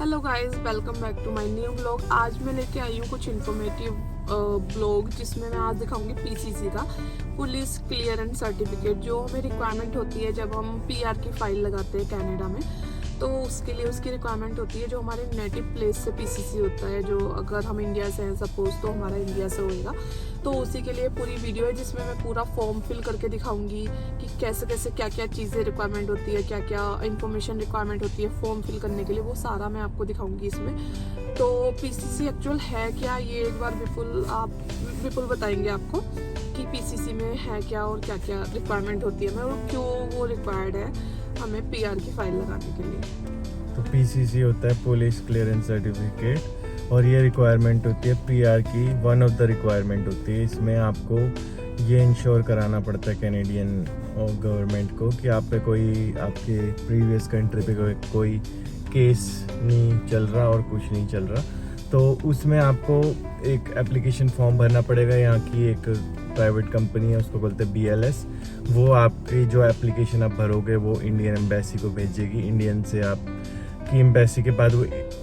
Hello guys, welcome back to my new blog. आज मैं लेके आई हूँ कुछ इन्फॉर्मेटिव ब्लॉग जिसमें मैं आज दिखाऊंगी पीसीसी का पुलिस क्लियरेंस सर्टिफिकेट, जो हमें रिक्वायरमेंट होती है जब हम पीआर की फाइल लगाते हैं कनाडा में। तो उसके लिए उसकी रिक्वायरमेंट होती है जो हमारे नेटिव प्लेस से पीसीसी होता है, जो अगर हम इंडिया से हैं सपोज तो हमारा इंडिया से होएगा। तो उसी के लिए पूरी वीडियो है जिसमें मैं पूरा फॉर्म फिल करके दिखाऊंगी कि कैसे कैसे क्या क्या चीज़ें रिक्वायरमेंट होती है, क्या क्या इन्फॉर्मेशन रिक्वायरमेंट होती है फॉर्म फिल करने के लिए, वो सारा मैं आपको दिखाऊंगी इसमें। तो पीसीसी एक्चुअल है क्या, ये एक बार विपुल बताएंगे आपको कि पीसीसी में है क्या और क्या क्या रिक्वायरमेंट होती है और क्यों वो रिक्वायर्ड है हमें पीआर की फाइल लगाने के लिए। तो पीसीसी होता है पुलिस क्लियरेंस सर्टिफिकेट, और ये रिक्वायरमेंट होती है पीआर की, वन ऑफ द रिक्वायरमेंट होती है। इसमें आपको ये इंश्योर कराना पड़ता है कैनेडियन गवर्नमेंट को कि आप पे कोई आपके प्रीवियस कंट्री पे कोई केस नहीं चल रहा और कुछ नहीं चल रहा। तो उसमें आपको एक एप्लीकेशन फॉर्म भरना पड़ेगा। यहाँ की एक प्राइवेट कंपनी है, उसको बोलते हैं BLS। वो आपकी जो एप्लीकेशन आप भरोगे वो इंडियन एम्बेसी को भेजेगी। इंडियन से आपकी एम्बेसी के बाद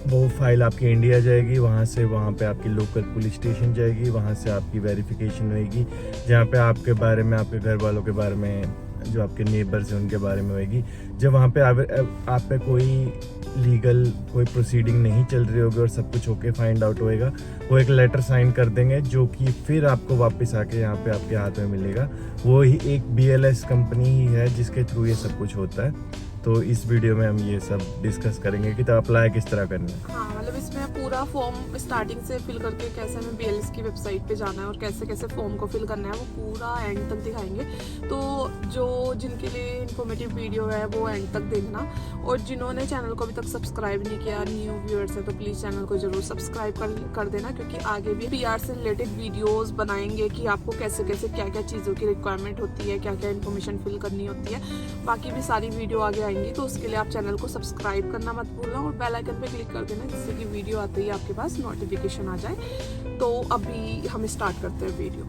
वो फाइल आपकी इंडिया जाएगी, वहाँ से वहाँ पे आपकी लोकल पुलिस स्टेशन जाएगी, वहाँ से आपकी वेरिफिकेशन होएगी, जहाँ पे आपके बारे में, आपके घर वालों के बारे में, जो आपके नेबर्स हैं उनके बारे में होएगी। जब वहाँ पे आप पे कोई लीगल कोई प्रोसीडिंग नहीं चल रही होगी और सब कुछ ओके फाइंड आउट होएगा, वो एक लेटर साइन कर देंगे जो कि फिर आपको वापस आके यहाँ पे आपके हाथ में मिलेगा। वो ही एक BLS कंपनी ही है जिसके थ्रू ये सब कुछ होता है। तो इस वीडियो में हम ये सब डिस्कस करेंगे कि तो अप्लाई किस तरह करना है। हाँ, मतलब इसमें पूरा फॉर्म स्टार्टिंग से फिल करके कैसे हमें BLS की वेबसाइट पे जाना है और कैसे कैसे फॉर्म को फिल करना है वो पूरा एंड तक दिखाएंगे। तो जो जिनके लिए इन्फॉर्मेटिव वीडियो है वो एंड तक देखना, और जिन्होंने चैनल को अभी तक सब्सक्राइब नहीं किया, न्यू व्यूअर्स है तो प्लीज़ चैनल को जरूर सब्सक्राइब कर देना, क्योंकि आगे भी पीआर से रिलेटेड वीडियोज़ बनाएंगे कि आपको कैसे कैसे क्या क्या चीज़ों की रिक्वायरमेंट होती है, क्या क्या इन्फॉर्मेशन फिल करनी होती है। बाकी भी सारी वीडियो आगे आएंगी, तो उसके लिए आप चैनल को सब्सक्राइब करना मत भूलना और बेल आइकन पे क्लिक कर देना जिससे कि वीडियो आते ही आपके पास नोटिफिकेशन आ जाए। तो अभी हम स्टार्ट करते हैं वीडियो।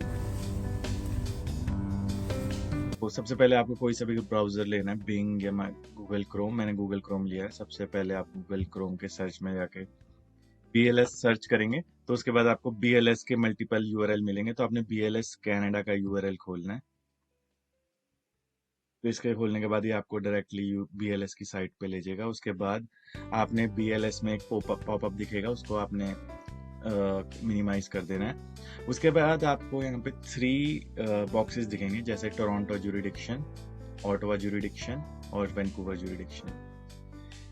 तो सबसे पहले आपको कोई सा भी ब्राउजर लेना है, बिंग या गूगल क्रोम। मैंने गूगल क्रोम लिया है। सबसे पहले आप गूगल क्रोम के सर्च में जाके BLS सर्च करेंगे, तो उसके बाद आपको BLS के मल्टीपल URL मिलेंगे। तो आपने BLS कनाडा का URL खोलना है। तो इसके खोलने के बाद ये आपको डायरेक्टली BLS की साइट पे ले जाएगा। उसके बाद आपने BLS में एक पॉपअप दिखेगा, उसको आपने मिनिमाइज कर देना है। उसके बाद आपको यहाँ पे 3 बॉक्सेस दिखेंगे, जैसे टोरंटो ज्यूरिडिक्शन, ऑटवा ज्यूरिडिक्शन और वैंकूवर ज्यूरिडिक्शन।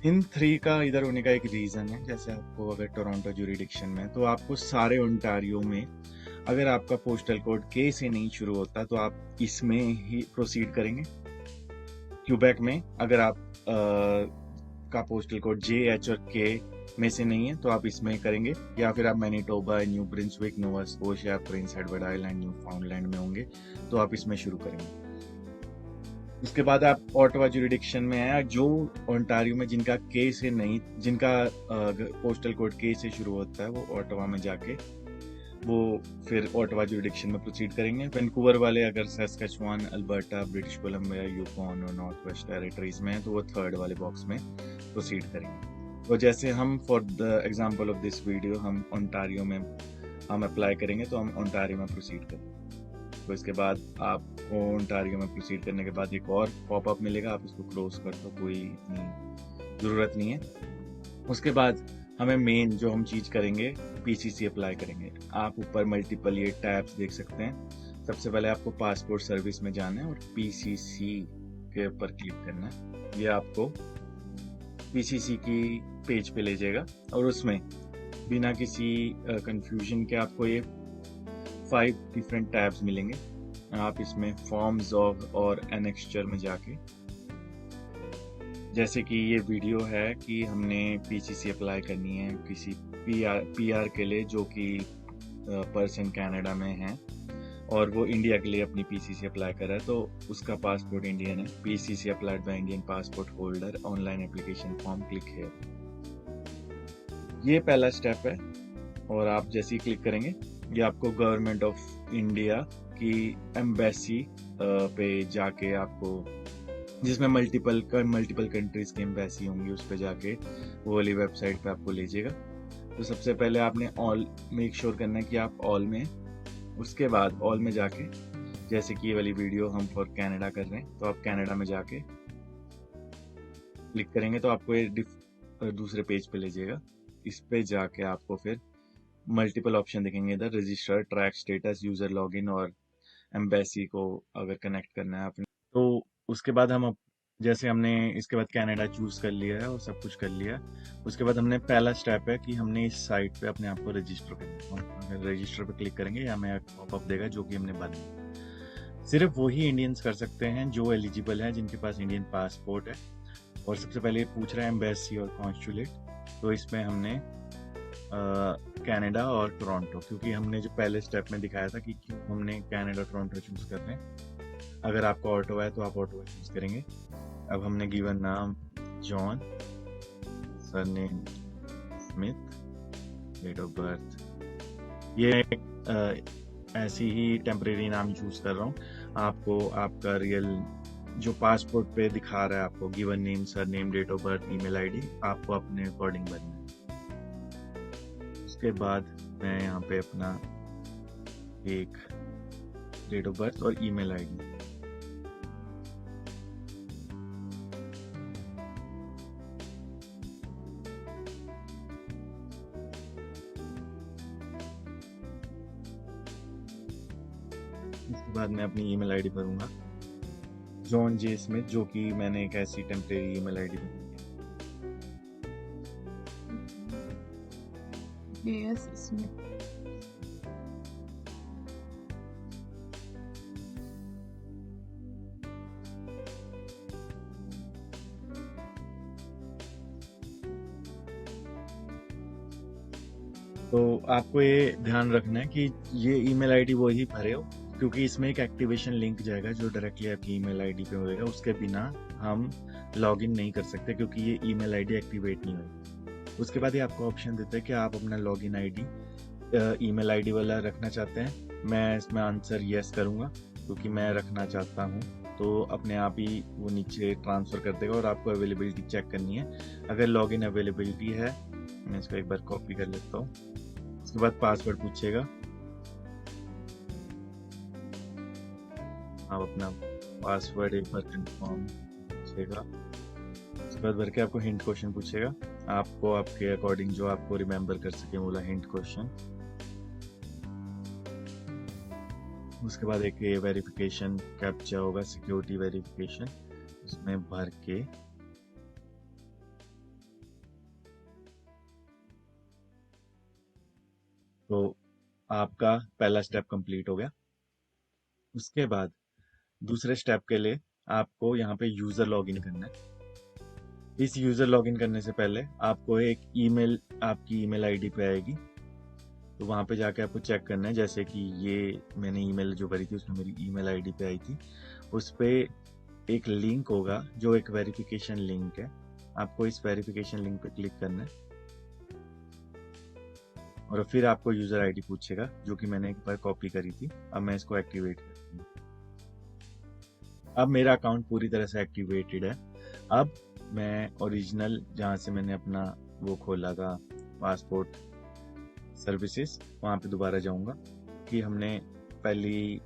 इन 3 का इधर होने का एक रीज़न है। जैसे आपको अगर टोरंटो ज्यूरिडिक्शन में, तो आपको सारे ओंटारियो में अगर आपका पोस्टल कोड K से नहीं शुरू होता तो आप इसमें ही प्रोसीड करेंगे। क्यूबेक में अगर आप का पोस्टल कोड J, H और K में से नहीं है तो आप इसमें करेंगे, या फिर आप Manitoba, New Brunswick, Nova Scotia, Prince Edward Island, Newfoundland में होंगे तो आप इसमें शुरू करेंगे। उसके बाद आप ऑटवा ज्यूरिडिक्शन में आया, जो ओंटारियो में जिनका K से नहीं, जिनका पोस्टल कोड K से शुरू होता है, वो ऑटवा में जाके वो फिर ऑटवा ज्यूरिडिक्शन में प्रोसीड करेंगे। वैंकूवर वाले अगर सस्केचुआन, अल्बर्टा, ब्रिटिश कोलंबिया, यूकॉन और नॉर्थ वेस्ट टेरिटरीज में है तो वो 3rd वाले बॉक्स में प्रोसीड करेंगे। तो जैसे हम for the example of this video हम ओंटारियो में हम अप्लाई करेंगे, तो हम ओंटारियो में प्रोसीड करेंगे। तो इसके बाद आपको ओंटारियो में प्रोसीड करने के बाद एक और पॉपअप मिलेगा, आप इसको क्लोज कर दो, कोई इतनी ज़रूरत नहीं है। उसके बाद हमें मेन जो हम चीज़ करेंगे, पीसीसी अप्लाई करेंगे। आप ऊपर मल्टीपल ये टैब्स देख सकते हैं। सबसे पहले आपको पासपोर्ट सर्विस में जाना है और पीसीसी के ऊपर क्लिक करना है। ये आपको पीसीसी की पेज पे ले जाएगा और उसमें बिना किसी कंफ्यूजन के आपको ये 5 डिफरेंट टैब्स मिलेंगे। आप इसमें फॉर्म्स ऑफ और एनेक्स्चर में जाके, जैसे कि ये वीडियो है कि हमने पीसीसी अप्लाई करनी है किसी पीआर के लिए जो कि पर्सन कनाडा में है और वो इंडिया के लिए अपनी पीसीसी अप्लाई कर रहा है, तो उसका पासपोर्ट इंडियन है। PCC applied by Indian passport holder, online application form, click here. ये पहला स्टेप है और आप जैसे ही क्लिक करेंगे ये आपको गवर्नमेंट ऑफ इंडिया की एम्बेसी पे जाके आपको जिसमें मल्टीपल कंट्रीज की एम्बेसी होंगी। उस पर जाके वो वाली वेबसाइट पे आपको ले जाएगा। तो सबसे पहले आपने ऑल मेक श्योर करना है कि आप ऑल में, उसके बाद ऑल में जाके, जैसे कि ये वाली वीडियो हम फॉर कनाडा कर रहे हैं, तो आप कनाडा में जाके क्लिक करेंगे तो आपको ये दूसरे पेज पे ले जाएगा। इस पे जाके आपको फिर मल्टीपल ऑप्शन दिखेंगे इधर, register, track status, user login और एम्बेसी को अगर कनेक्ट करना है आपने। तो उसके बाद जैसे हमने इसके बाद कनाडा चूज कर लिया है और सब कुछ कर लिया है, उसके बाद हमने पहला स्टेप है कि हमने इस साइट पे अपने आप को रजिस्टर करना है। अगर रजिस्टर पे क्लिक करेंगे या हमें पॉपअप देगा जो कि हमने बना। सिर्फ वही इंडियंस कर सकते हैं जो एलिजिबल हैं, जिनके पास इंडियन पासपोर्ट है। और सबसे पहले पूछ रहा है एम्बेसी और कॉन्सुलेट, तो इसमें हमने कनाडा और टोरंटो, क्योंकि हमने जो पहले स्टेप में दिखाया था कि क्यों हमने कनाडा टोरंटो चूज कर रहे हैं। अगर आपको ऑटो है तो आप ऑटो चूज करेंगे। अब हमने गिवन नाम John, surname Smith, date of birth, ये ऐसी ही टेम्परेरी नाम चूज कर रहा हूँ। आपको आपका रियल जो पासपोर्ट पे दिखा रहा है, आपको given name, surname, date of birth, email ID, आपको अपने अकॉर्डिंग भरना है। उसके बाद मैं यहाँ पे अपना एक डेट ऑफ बर्थ और ईमेल आईडी, उसके बाद मैं अपनी ईमेल आईडी भरूंगा, जॉन जे स्मिथ, जो कि मैंने एक ऐसी टेम्परेरी ईमेल आईडी बनाई है। Yes Smith. तो आपको ये ध्यान रखना है कि ये ईमेल आईडी वही भरे हो, क्योंकि इसमें एक एक्टिवेशन लिंक जाएगा जो डायरेक्टली आपकी ईमेल आईडी पे होएगा। उसके बिना हम लॉगिन नहीं कर सकते, क्योंकि ये ईमेल आईडी एक्टिवेट नहीं होगी। उसके बाद ये आपको ऑप्शन देता है कि आप अपना लॉगिन आईडी ईमेल आईडी वाला रखना चाहते हैं। मैं इसमें आंसर यस करूंगा, क्योंकि मैं रखना चाहता हूँ। तो अपने आप ही वो नीचे ट्रांसफर कर देगा और आपको अवेलेबिलिटी चेक करनी है। अगर लॉगिन अवेलेबिलिटी है, मैं इसको एक बार कॉपी कर लेता हूँ। उसके बाद पासवर्ड पूछेगा, आप अपना पासवर्ड एक बार कंफर्म पूछेगा। उसके बाद भर के आपको हिंट क्वेश्चन पूछेगा, आपको आपके अकॉर्डिंग जो आपको रिमेम्बर कर सके बोला हिंट क्वेश्चन। उसके बाद एक वेरिफिकेशन कैप्चा होगा, सिक्योरिटी वेरिफिकेशन, उसमें भर के तो आपका पहला स्टेप कंप्लीट हो गया। उसके बाद दूसरे स्टेप के लिए आपको यहाँ पे यूजर लॉगिन करना है। इस यूजर लॉगिन करने से पहले आपको एक ईमेल आपकी ईमेल आईडी पे आएगी, तो वहां पे जाके आपको चेक करना है। जैसे कि ये मैंने ईमेल जो भरी थी उसमें मेरी ईमेल आईडी पे आई थी, उस पे एक लिंक होगा जो एक वेरिफिकेशन लिंक है। आपको इस वेरिफिकेशन लिंक पे क्लिक करना है और फिर आपको यूजर आईडी पूछेगा, जो कि मैंने एक बार कॉपी करी थी। अब मैं इसको एक्टिवेट करती हूँ। अब मेरा अकाउंट पूरी तरह से एक्टिवेटेड है। अब मैं ओरिजिनल जहाँ से मैंने अपना वो खोला था पासपोर्ट सर्विसेज, वहाँ पे दोबारा जाऊँगा कि हमने पहली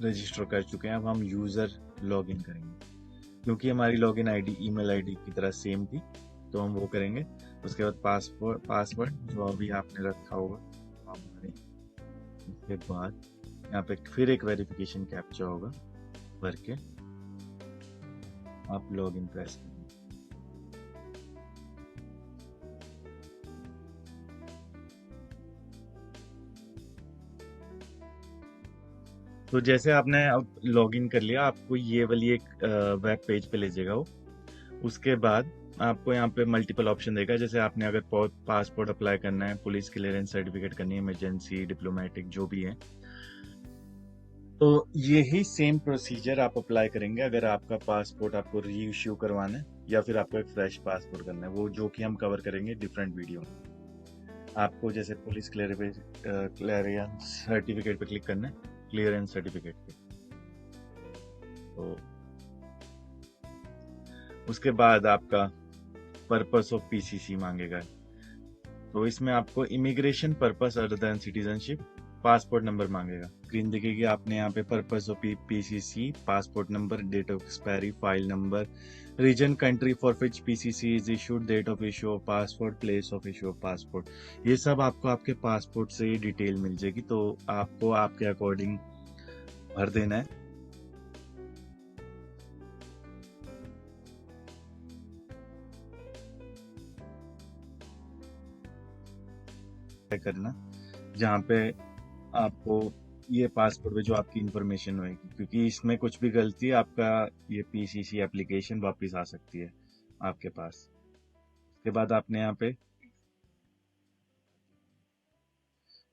रजिस्टर कर चुके हैं। अब हम यूज़र लॉगिन करेंगे, क्योंकि हमारी लॉगिन आईडी ईमेल आईडी की तरह सेम थी, तो हम वो करेंगे। उसके बाद पासवर्ड जो अभी आपने रखा होगा आप भरें। उसके बाद यहाँ पे फिर एक वेरिफिकेशन कैप्चा होगा, भर के आप लॉगिन प्रेस करेंगे। तो जैसे आपने अब लॉगिन कर लिया, आपको ये वाली एक वेब पेज पे ले जाएगा वो। उसके बाद आपको यहाँ पे मल्टीपल ऑप्शन देगा, जैसे आपने अगर पासपोर्ट अप्लाई करना है, पुलिस क्लियरेंस सर्टिफिकेट करनी है, इमरजेंसी, डिप्लोमेटिक जो भी है, तो यही सेम प्रोसीजर आप अप्लाई करेंगे अगर आपका पासपोर्ट आपको री इश्यू करवाना है या फिर आपको एक फ्रेश पासपोर्ट करना है, वो जो कि हम कवर करेंगे डिफरेंट वीडियो में। आपको जैसे पुलिस क्लियरेंस सर्टिफिकेट पे क्लिक करना है, क्लियरेंस सर्टिफिकेट पे, तो उसके बाद आपका पर्पस ऑफ पीसीसी मांगेगा। तो इसमें आपको immigration purpose other than citizenship, passport number मांगेगा। स्क्रीन दिखेगी, आपने यहाँ पे purpose of PCC, passport number, date of expiry, file number, reason, country for which PCC is issued, date of issue of passport, place of issue of passport. ये सब आपको आपके passport से ही डिटेल मिल जाएगी, तो आपको आपके अकॉर्डिंग भर देना है। करना जहाँ पे आपको ये पासपोर्ट पे जो आपकी इंफॉर्मेशन होगी, क्योंकि इसमें कुछ भी गलती है आपका ये पीसीसी एप्लीकेशन वापस आ सकती है आपके पास।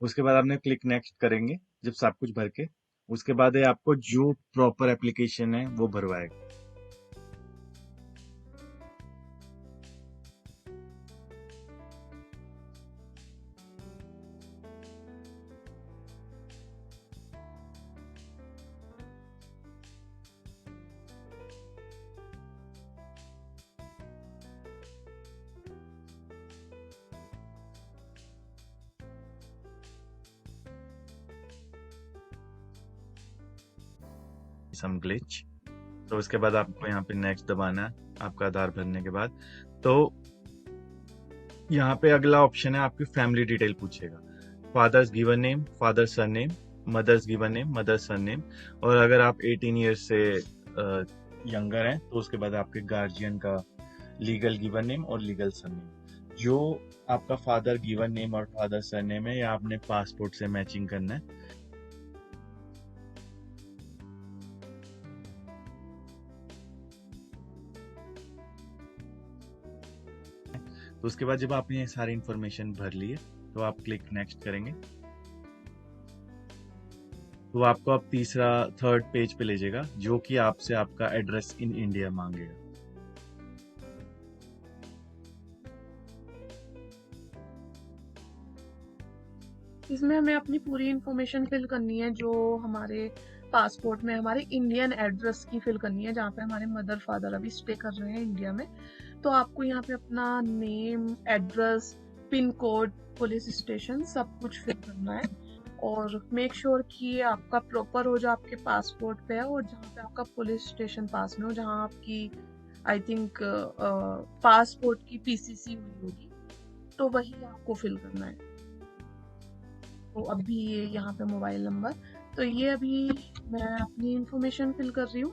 उसके बाद आपने क्लिक नेक्स्ट करेंगे जब सब कुछ भर के। उसके बाद ये आपको जो प्रॉपर एप्लीकेशन है वो भरवाएगा। सम ग्लिच। तो उसके बाद आपको यहाँ पे नेक्स्ट दबाना है आपका आधार भरने के बाद। तो यहाँ पे अगला ऑप्शन है, आपकी फैमिली डिटेल पूछेगा। Father's given name, father surname, mother's given name, mother surname. और अगर आप 18 ईयर्स से यंगर हैं तो उसके बाद आपके गार्जियन का लीगल गिवन नेम और लीगल सरनेम। जो आपका फादर गिवन नेम और फादर सरनेम है, या आपने पासपोर्ट से मैचिंग करना है। तो उसके बाद जब आपने ये सारी इंफॉर्मेशन भर ली है तो आप क्लिक नेक्स्ट करेंगे। तो आपको अब थर्ड पेज पे ले जाएगा, जो कि आपसे आपका एड्रेस इन इंडिया मांगेगा। इसमें हमें अपनी पूरी इंफॉर्मेशन फिल करनी है, जो हमारे पासपोर्ट में हमारे इंडियन एड्रेस की फिल करनी है, जहाँ पे हमारे मदर फादर अभी स्टे कर रहे हैं इंडिया में। तो आपको यहाँ पे अपना name, address, pin code, police station सब कुछ फिल करना है। और मेक श्योर कि ये आपका प्रॉपर हो, जो आपके पासपोर्ट पे है, और जहाँ पे आपका पुलिस स्टेशन पास में हो, जहाँ आपकी आई थिंक पासपोर्ट की पीसीसी हुई होगी, तो वही आपको फिल करना है। तो अभी ये यहाँ पे मोबाइल नंबर, तो ये अभी मैं अपनी इंफॉर्मेशन फिल कर रही हूँ।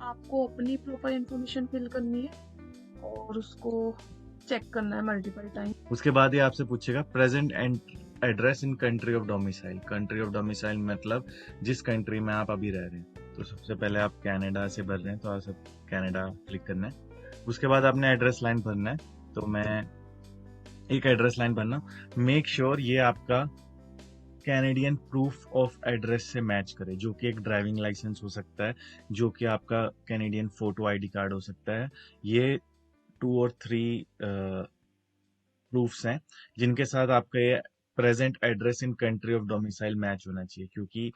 आपको अपनी प्रॉपर इंफॉर्मेशन फिल करनी है और उसको चेक करना है मल्टीपल टाइम। उसके बाद ये आपसे पूछेगा present address in country of domicile. Country of domicile मतलब जिस कंट्री में आप अभी रह रहे हैं। तो सबसे पहले आप कनाडा से भर रहे हैं तो आप सब कनाडा क्लिक करना है। उसके बाद आपने एड्रेस लाइन भरना है। तो मैं एक एड्रेस लाइन भरना। मेक श्योर ये आपका कैनेडियन प्रूफ ऑफ एड्रेस से मैच करे, जो कि एक ड्राइविंग लाइसेंस हो सकता है, जो कि आपका कैनेडियन फोटो आईडी कार्ड हो सकता है। ये 2 और 3 प्रूफ्स हैं जिनके साथ आपका ये present address in country of domicile match होना चाहिए। क्योंकि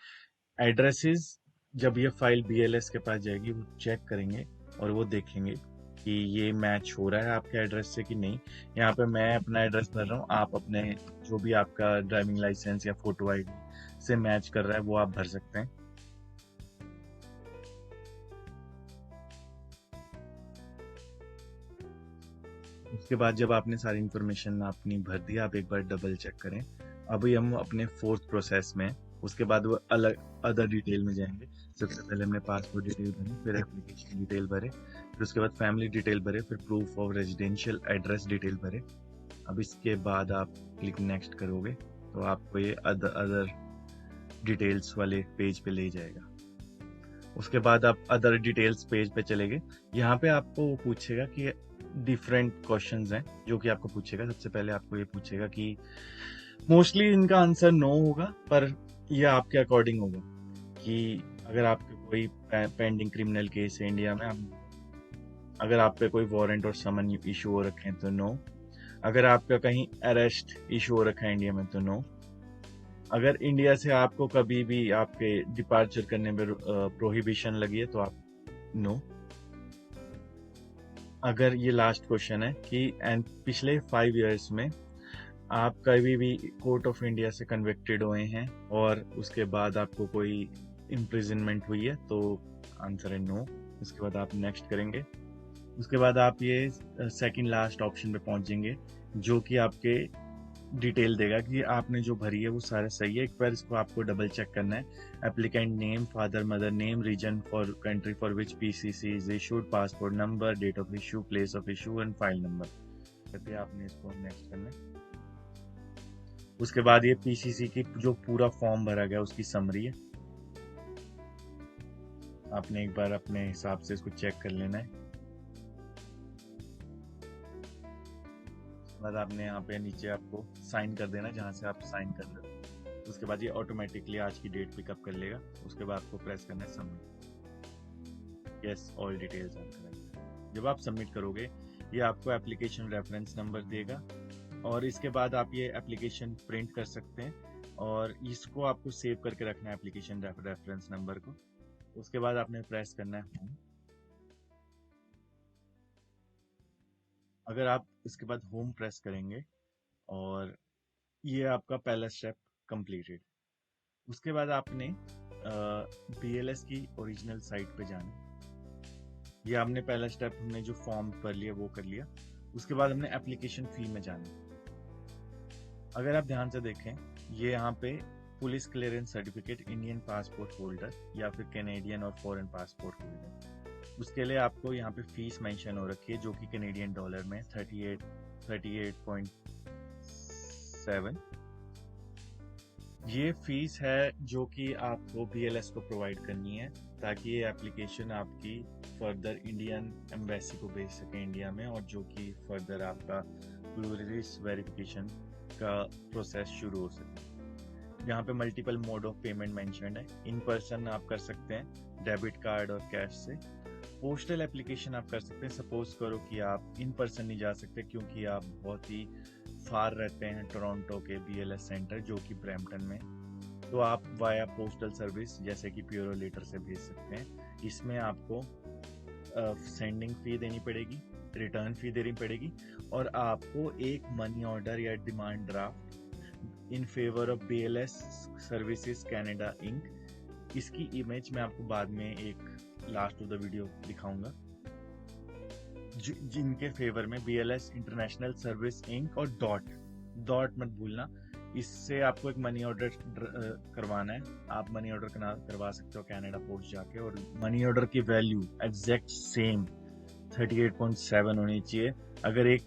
एड्रेसेस जब ये फाइल बीएलएस के पास जाएगी वो चेक करेंगे और वो देखेंगे कि ये मैच हो रहा है आपके एड्रेस से कि नहीं। यहाँ पे मैं अपना एड्रेस भर रहा हूँ, आप अपने जो भी आपका ड्राइविंग लाइसेंस या फोटो आईडी से मैच कर रहा है वो आप भर सकते हैं। उसके बाद जब आपने सारी इंफॉर्मेशन अपनी भर दी, आप एक बार डबल चेक करें। अभी हम अपने 4th प्रोसेस में, उसके बाद वो अलग अदर डिटेल में जाएंगे। सबसे पहले हमने पासपोर्ट डिटेल भरी, फिर एप्लीकेशन डिटेल भरे, फिर उसके बाद फैमिली डिटेल भरे, फिर proof of residential address detail भरे। अब इसके बाद आप क्लिक नेक्स्ट करोगे तो आपको ये अदर डिटेल्स वाले पेज पे ले जाएगा। उसके बाद आप अदर डिटेल्स पेज पे चले गए। यहाँ पे आपको वो पूछेगा कि डिफरेंट क्वेश्चंस हैं जो कि आपको पूछेगा। सबसे पहले आपको ये पूछेगा कि मोस्टली इनका आंसर नो होगा, पर ये आपके अकॉर्डिंग होगा कि अगर आपके कोई पेंडिंग क्रिमिनल केस है इंडिया में, अगर आप पे कोई वारंट और समन इशू हो रखे हैं तो नो। अगर आपका कहीं अरेस्ट इशू हो रखा है इंडिया में तो नो। अगर इंडिया से आपको कभी भी आपके डिपार्चर करने में प्रोहिबिशन लगी है तो आप नो। अगर ये लास्ट क्वेश्चन है कि एंड पिछले 5 इयर्स में आप कभी भी कोर्ट ऑफ इंडिया से कन्विक्टेड हुए हैं और उसके बाद आपको कोई इम्प्रिजनमेंट हुई है, तो आंसर है नो। उसके बाद आप नेक्स्ट करेंगे। उसके बाद आप ये सेकंड लास्ट ऑप्शन पे पहुंचेंगे जो कि आपके डिटेल देगा कि आपने जो भरी है वो सारा सही है। एक बार इसको आपको डबल चेक करना है। Applicant name, father mother name, reason for country for which PCC is issued, passport number, date of issue, place of issue and file number. कहते आपने इसको नेक्स्ट करना है। उसके बाद ये पीसीसी की जो पूरा फॉर्म भरा गया उसकी समरी है। आपने एक बार अपने हिसाब से इसको चेक कर लेना है। बाद आपने यहाँ पे नीचे आपको साइन कर देना जहाँ से आप साइन कर लो। उसके बाद ये ऑटोमेटिकली आज की डेट पिकअप कर लेगा। उसके बाद आपको प्रेस करना है submit. Yes, all details are correct. जब आप सबमिट करोगे ये आपको एप्लीकेशन रेफरेंस नंबर देगा और इसके बाद आप ये एप्लीकेशन प्रिंट कर सकते हैं और इसको आपको सेव करके रखना है एप्लीकेशन रेफरेंस नंबर को। उसके बाद आपने प्रेस करना है होम। अगर आप इसके बाद होम प्रेस करेंगे और ये आपका पहला स्टेप कंप्लीटेड। उसके बाद आपने BLS की ओरिजिनल साइट पे जाना। ये आपने पहला स्टेप हमने जो फॉर्म भर लिया वो कर लिया। उसके बाद हमने एप्लीकेशन फी में जाना। अगर आप ध्यान से देखें ये यहाँ पे police clearance certificate, Indian passport holder या फिर कैनेडियन और फॉरेन पासपोर्ट होल्डर, उसके लिए आपको यहाँ पे फीस मेंशन हो रखी है जो कि कैनेडियन डॉलर में 38.7 ये फीस है जो कि आपको BLS को प्रोवाइड करनी है ताकि ये एप्लीकेशन आपकी फर्दर इंडियन एम्बेसी को भेज सके इंडिया में और जो कि फर्दर आपका पुलिस वेरिफिकेशन का प्रोसेस शुरू हो सके। यहाँ पे multiple mode of payment mentioned है। इन पर्सन आप कर सकते हैं डेबिट कार्ड और कैश से। पोस्टल एप्लीकेशन आप कर सकते हैं। सपोज करो कि आप इन पर्सन नहीं जा सकते क्योंकि आप बहुत ही फार रहते हैं टोरंटो के BLS सेंटर जो कि ब्रैम्पटन में, तो आप वाया पोस्टल सर्विस जैसे कि प्यूरो लेटर से भेज सकते हैं। इसमें आपको सेंडिंग फी देनी पड़ेगी, रिटर्न फी देनी पड़ेगी और आपको एक मनी ऑर्डर या demand draft in favour of BLS services Canada Inc. इसकी इमेज मैं आपको बाद में एक लास्ट ऑफ द वीडियो दिखाऊंगा जिनके फेवर में BLS इंटरनेशनल सर्विस इंक और डॉट मत भूलना। इससे आपको एक मनी ऑर्डर करवाना है। आप मनी ऑर्डर करवा सकते हो कनाडा पोस्ट जाके और मनी ऑर्डर की वैल्यू एग्जैक्ट सेम 38.7 होनी चाहिए। अगर एक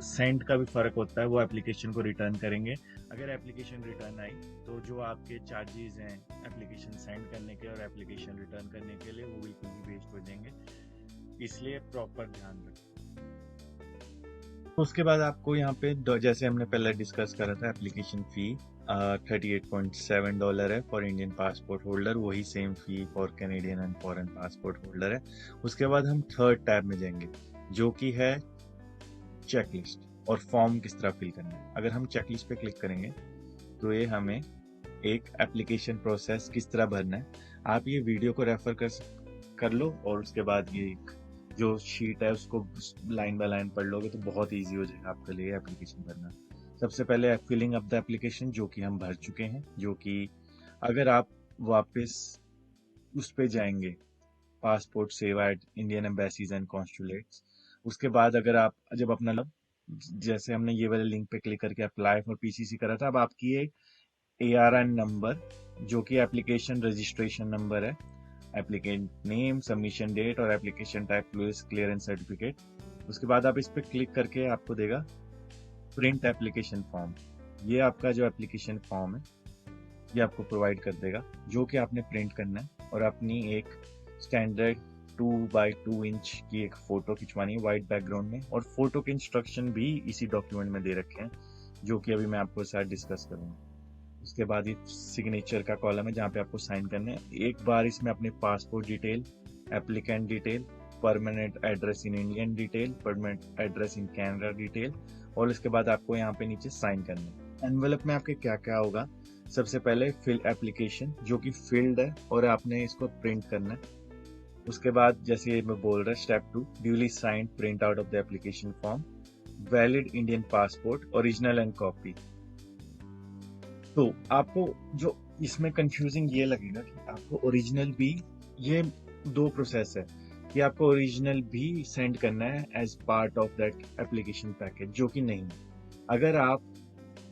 सेंट का भी फर्क होता है वो एप्लीकेशन को रिटर्न करेंगे। अगर एप्लीकेशन रिटर्न आई तो जो आपके चार्जेस हैं एप्लीकेशन सेंड करने के और एप्लीकेशन रिटर्न करने के लिए वो बिल्कुल भी वेस्ट हो जाएंगे, इसलिए प्रॉपर ध्यान रखें। उसके बाद आपको यहाँ पे जैसे हमने पहले डिस्कस करा था एप्लीकेशन फी 38.7 डॉलर है फॉर इंडियन पासपोर्ट होल्डर, वही same fee for Canadian and foreign passport holder है। उसके बाद हम थर्ड टैब में जाएंगे जो कि है चेकलिस्ट और फॉर्म किस तरह फिल करना है। अगर हम चेकलिस्ट पे क्लिक करेंगे तो ये हमें एक एप्लीकेशन प्रोसेस किस तरह भरना है, आप ये वीडियो को रेफर कर लो और उसके बाद ये जो शीट है उसको लाइन बाय लाइन पढ़ लोगे तो बहुत इजी हो जाएगा आपके लिए एप्लीकेशन भरना। सबसे पहले फिलिंग अप द एप्लीकेशन जो कि हम भर चुके हैं, जो कि अगर आप वापस उस पे जाएंगे passport Seva at Indian embassies and consulates, उसके बाद अगर आप जब अपना जैसे हमने ये वाले लिंक पे क्लिक करके अप्लाई फॉर PCC करा था, अब आपकी ये ARN नंबर जो कि एप्लीकेशन रजिस्ट्रेशन नंबर है, एप्लीकेंट नेम, सबमिशन डेट और application type police clearance certificate. उसके बाद आप इस पे क्लिक करके आपको देगा प्रिंट एप्लीकेशन फॉर्म। ये आपका जो एप्लीकेशन फॉर्म है ये आपको प्रोवाइड कर देगा जो कि आपने प्रिंट करना है और अपनी एक स्टैंडर्ड 2x2 इंच की एक फोटो खिंचवानी है व्हाइट बैकग्राउंड में, और फोटो के इंस्ट्रक्शन भी इसी डॉक्यूमेंट में दे रखे हैं जो कि अभी मैं आपको साथ डिस्कस करूंगा। उसके बाद ये सिग्नेचर का कॉलम है जहाँ पे आपको साइन करना है। एक बार इसमें अपने passport detail, applicant detail, permanent address in Indian detail, permanent address in Canada detail और इसके बाद आपको यहाँ पे नीचे साइन करना है। एनवेलप में आपके क्या क्या होगा, सबसे पहले फिल एप्लीकेशन जो कि फिल्ड है और आपने इसको प्रिंट करना है। उसके बाद जैसे मैं बोल रहा step 2, duly signed print out of the application form, valid Indian passport, original and copy. तो आपको जो इसमें कंफ्यूजिंग ये लगेगा कि आपको ओरिजिनल भी, ये दो प्रोसेस है कि आपको ओरिजिनल भी सेंड करना है as part of that application package, जो कि नहीं है। अगर आप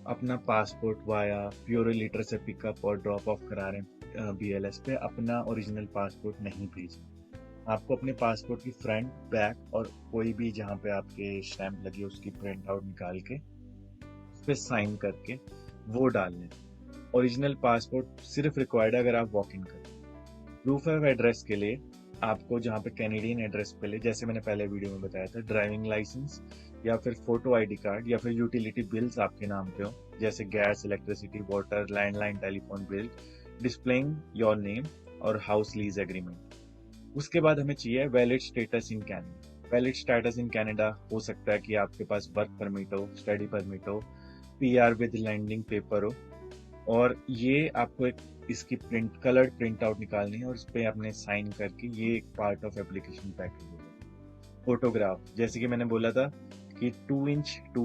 अपना पासपोर्ट वाया प्योरोलीटर से पिकअप और ड्रॉप ऑफ करा रहे हैं BLS पे, अपना ओरिजिनल पासपोर्ट नहीं भेजना। आपको अपने पासपोर्ट की फ्रंट, बैक और कोई भी जहाँ पे आपके स्टैंप लगी उसकी प्रिंट आउट निकाल के उस पे साइन करके वो डालने। ओरिजिनल पासपोर्ट सिर्फ रिक्वायर्ड है अगर आप वॉक इन करें। प्रूफ ऑफ एड्रेस के लिए आपको जहाँ पे कैनेडियन एड्रेस पे ले, जैसे मैंने पहले वीडियो में बताया था, ड्राइविंग लाइसेंस या फिर फोटो ID कार्ड या फिर यूटिलिटी बिल्स आपके नाम पे हो, जैसे gas, electricity, water, landline, telephone bill displaying your name और हाउस लीज एग्रीमेंट। उसके बाद हमें चाहिए valid status in Canada. Valid status in Canada हो सकता है कि आपके पास वर्क परमिट हो, स्टडी परमिट हो, PR विद लैंडिंग पेपर हो, और ये आपको एक इसकी कलर्ड प्रिंट आउट निकालनी है और इस पे आपने साइन करके, ये एक पार्ट ऑफ एप्लीकेशन पैकेज होगा। फोटोग्राफ, जैसे कि मैंने बोला था कि 2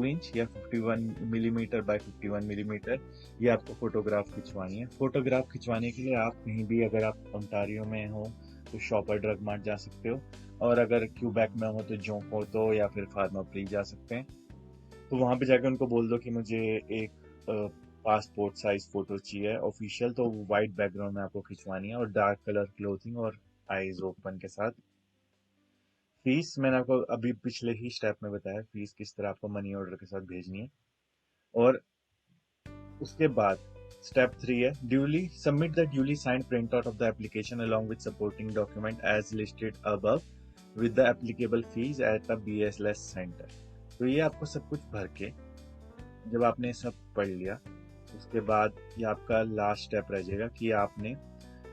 इंच या 51 मिलीमीटर बाय 51 मिलीमीटर, ये आपको फोटोग्राफ खिंचवानी है। फोटोग्राफ खिंचवाने के लिए आप कहीं भी, अगर आप ओंटारियो में हो तो शॉपर ड्रग मार्ट जा सकते हो, और अगर क्यूबेक में हो तो जो फोटो या फिर फार्मा प्री जा सकते हैं। तो वहां पे जाकर उनको बोल दो कि मुझे एक पासपोर्ट साइज फोटो चाहिए ऑफिशियल, तो वाइट बैकग्राउंड में आपको खिंचवानी है और डार्क कलर क्लोथिंग और आईज ओपन के साथ। फीस मैंने आपको अभी पिछले ही स्टेप में बताया, फीस किस तरह आपको मनी ऑर्डर के साथ भेजनी है। और उसके बाद स्टेप 3 है duly submit the duly signed print out of the application along with supporting document as listed above with the applicable fees at the BLS centre. तो ये आपको सब कुछ भर के, जब आपने सब पढ़ लिया, उसके बाद ये आपका लास्ट स्टेप रह जाएगा कि आपने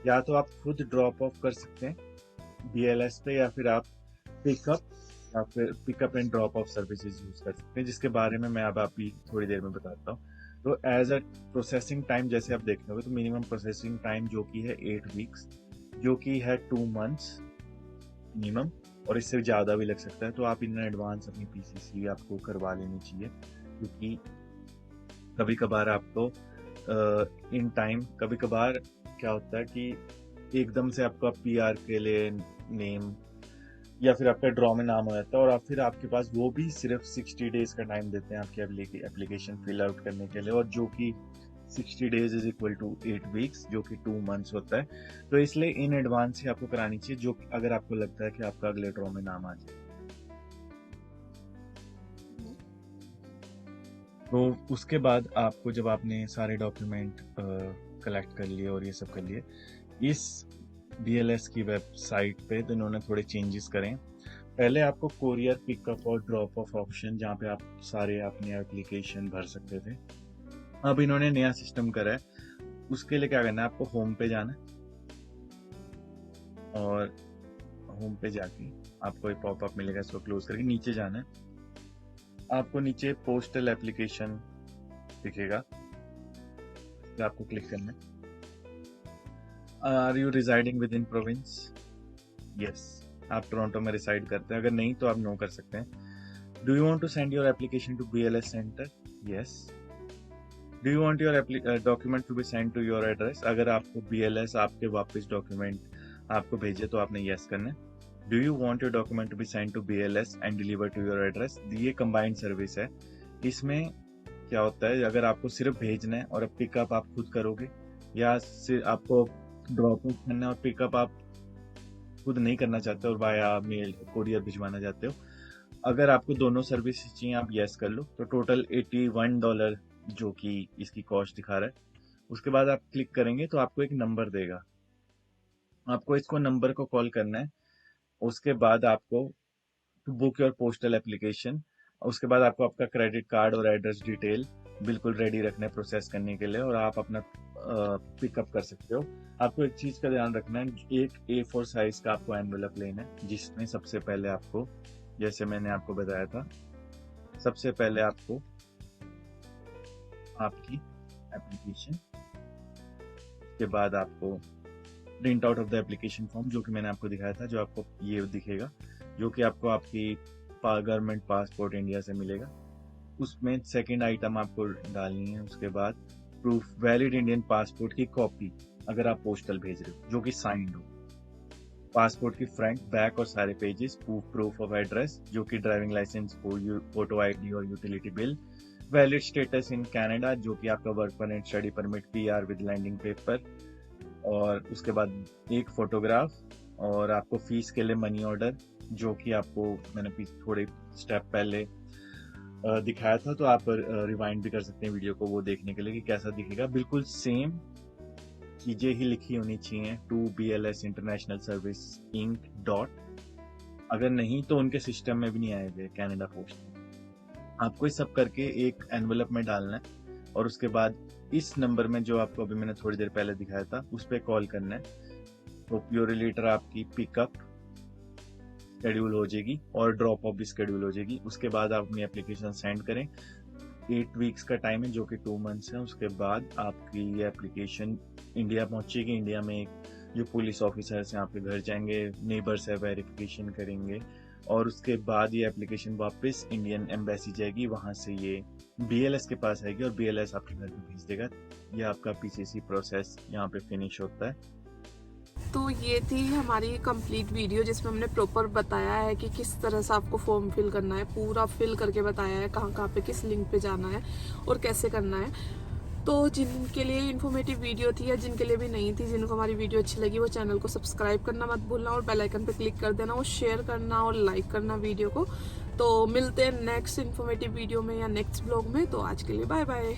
या तो आप खुद ड्रॉप ऑफ कर सकते हैं BLS पे, या फिर आप pickup and drop of services use कर सकते हैं, जिसके बारे में मैं अब अभी थोड़ी देर में बताता हूँ। तो एज अ प्रोसेसिंग टाइम जैसे आप देख रहे हो, तो मिनिमम प्रोसेसिंग टाइम जो कि है 8 वीक्स, जो कि है 2 मंथ्स मिनिमम, और इससे ज़्यादा भी लग सकता है। तो आप इन एडवांस अपनी PCC आपको करवा लेनी चाहिए, क्योंकि कभी कभार आपको इन टाइम, कभी कभार क्या होता है कि एकदम से आपका PR के लिए नेम या फिर आपका ड्रॉ में नाम हो जाता है, और फिर आपके पास वो भी सिर्फ 60 डेज का टाइम देते हैं आपकी एप्लीकेशन फिल आउट करने के लिए, और जो कि 60 days is equal to 8 weeks, जो कि 2 मंथ्स होता है। तो इसलिए इन एडवांस ही आपको करानी चाहिए, जो अगर आपको लगता है कि आपका अगले ड्रॉ में नाम आ जाए। तो उसके बाद आपको, जब आपने सारे डॉक्यूमेंट कलेक्ट कर लिए और ये सब कर लिए, इस BLS की वेबसाइट पे तो इन्होंने थोड़े चेंजेस करें। पहले आपको कोरियर पिकअप और ड्रॉप ऑफ ऑप्शन, जहाँ पे आप सारे अपने एप्लीकेशन भर सकते थे, अब इन्होंने नया सिस्टम करा है। उसके लिए क्या करना है, आपको होम पे जाना है, और होम पे जाके आपको एक पॉपअप मिलेगा, इसको क्लोज करके नीचे जाना है। आपको नीचे पोस्टल एप्लीकेशन दिखेगा, इस पे आपको क्लिक करना है। Are you residing with in province? Yes, आप टोरंटो में रिसाइड करते हैं। अगर नहीं तो आप नो कर सकते हैं। Do you want to send your application to BLS centre? Yes. Do you want your document to be send to your address? अगर आपको BLS आपके वापस डॉक्यूमेंट आपको भेजे तो आपने यस करना है। Do you want your document to be send to BLS and deliver to your address? ये कंबाइंड सर्विस है। इसमें क्या होता है, अगर आपको सिर्फ भेजना है और पिकअप आप खुद करोगे, या आपको ड्रॉप ऑफ करना है और पिकअप आप खुद नहीं करना चाहते और वाया मेल कोरियर भिजवाना चाहते हो, अगर आपको दोनों सर्विस चाहिए आप यस कर लो। तो टोटल $81 जो कि इसकी कॉस्ट दिखा रहा है। उसके बाद आप क्लिक करेंगे तो आपको एक नंबर देगा, आपको इसको नंबर को कॉल करना है। उसके बाद आपको to book your postal application, उसके बाद आपको आपका क्रेडिट कार्ड और एड्रेस डिटेल बिल्कुल रेडी रखना है प्रोसेस करने के लिए, और आप अपना पिकअप कर सकते हो। आपको एक चीज का ध्यान रखना है, एक A4 साइज का आपको एनवेलप लेना है, जिसमें सबसे पहले आपको, जैसे मैंने आपको बताया था, सबसे पहले आपको आपकी एप्लीकेशन, उसके बाद आपको print out of the application form, जो कि मैंने आपको दिखाया था, जो आपको ये दिखेगा, जो कि आपको आपकी गवर्नमेंट पासपोर्ट इंडिया से मिलेगा। उसमें सेकंड आइटम आपको डालनी है। उसके बाद प्रूफ वैलिड इंडियन पासपोर्ट की कॉपी अगर आप पोस्टल भेज रहे हो, जो कि साइंड हो। पासपोर्ट की फ्रंट बैक और सारे पेजेस। प्रूफ ऑफ एड्रेस, जो कि ड्राइविंग लाइसेंस, फोटो आईडी और utility bill. Valid status in Canada, जो कि आपका work permit, study permit, PR with landing paper. और उसके बाद एक फोटोग्राफ, और आपको फीस के लिए मनी ऑर्डर, जो कि आपको मैंने थोड़े स्टेप पहले दिखाया था, तो आप रिवाइंड भी कर सकते हैं वीडियो को वो देखने के लिए कि कैसा दिखेगा। बिल्कुल सेम चीजें ही लिखी होनी चाहिए, to BLS international service Inc dot. अगर नहीं तो उनके सिस्टम में भी नहीं आएगा कनाडा पोस्ट। आपको इस सब करके एक एनवेलप में डालना है, और उसके बाद इस नंबर में जो आपको अभी मैंने थोड़ी देर पहले दिखाया था उस पर कॉल करना है। तो प्योरिलेटर आपकी पिकअप शेड्यूल हो जाएगी और ड्रॉप ऑफ भी शेड्यूल हो जाएगी। उसके बाद आप अपनी एप्लीकेशन सेंड करें। 8 वीक्स का टाइम है, जो कि 2 मंथ्स है। उसके बाद आपकी ये एप्लीकेशन इंडिया पहुंचेगी। इंडिया में एक जो पुलिस ऑफिसर्स हैं आपके घर जाएंगे, नेबर्स है, वेरिफिकेशन करेंगे, और उसके बाद ये एप्लीकेशन वापस इंडियन एम्बेसी जाएगी। वहां से ये BLS के पास आएगी और BLS आपके घर पे भेज देगा। ये आपका PCC प्रोसेस यहाँ पे फिनिश होता है। तो ये थी हमारी कंप्लीट वीडियो, जिसमें हमने प्रॉपर बताया है कि किस तरह से आपको फॉर्म फिल करना है, पूरा फिल करके बताया है कहाँ कहाँ पे किस लिंक पे जाना है और कैसे करना है। तो जिनके लिए इन्फॉर्मेटिव वीडियो थी या जिनके लिए भी नहीं थी, जिनको हमारी वीडियो अच्छी लगी, वो चैनल को सब्सक्राइब करना मत भूलना और बेल आइकन पे क्लिक कर देना और शेयर करना और लाइक करना वीडियो को। तो मिलते हैं नेक्स्ट इन्फॉर्मेटिव वीडियो में या नेक्स्ट ब्लॉग में। तो आज के लिए बाय बाय।